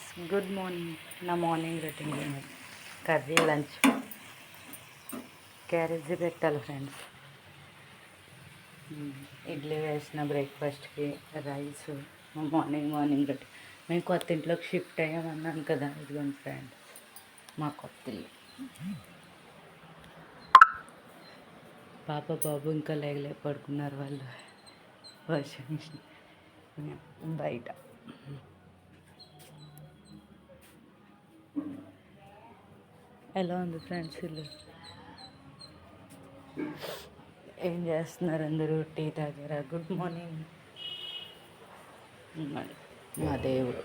Friends, good morning. నా morning routine curry lunch carriage పెట్టాలి friends. Idli వేసిన బ్రేక్ఫాస్ట్కి రైస్. Morning routine. మేము కొత్త ఇంట్లోకి షిఫ్ట్ అయ్యామన్నాను కదా, ఇదిగోండి ఫ్రెండ్స్ మా కొత్త ఇల్లు. పాప బాబు ఇంకా లేగలే పడుకున్నారు వాళ్ళు. వర్షం బయట ఎలా ఉంది ఫ్రెండ్స్ ఇల్లు? ఏం చేస్తున్నారు అందరూ? టీ తాగారా? Good morning. మా దేవుడు.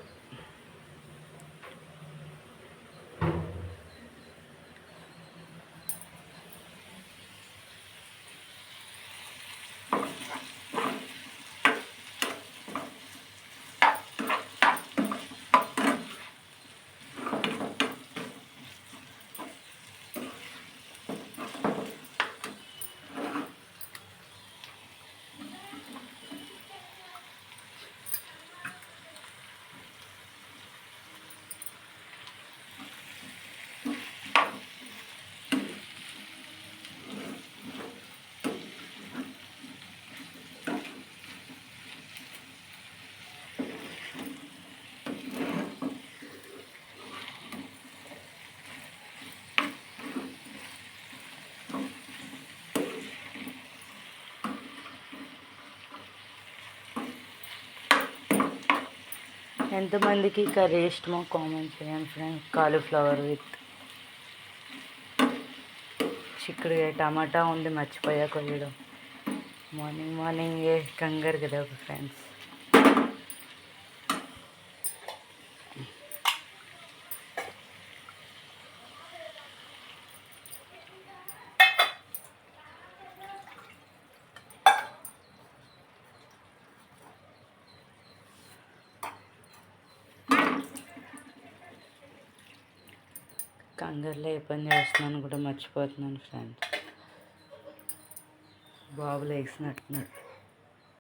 ఎంతమందికి కర్రీ ఇష్టమో కామెంట్ చేయండి ఫ్రెండ్స్. కాలీఫ్లవర్ విత్ చిక్కుడుకాయ టమాటా ఉంది, మర్చిపోయా కొయ్యడం. మార్నింగ్ కంగారు కదా ఫ్రెండ్స్. కంగారులో ఏ పని చేస్తున్నాను కూడా మర్చిపోతున్నాను ఫ్రెండ్స్. బాబు లేచినట్టున్నాడు.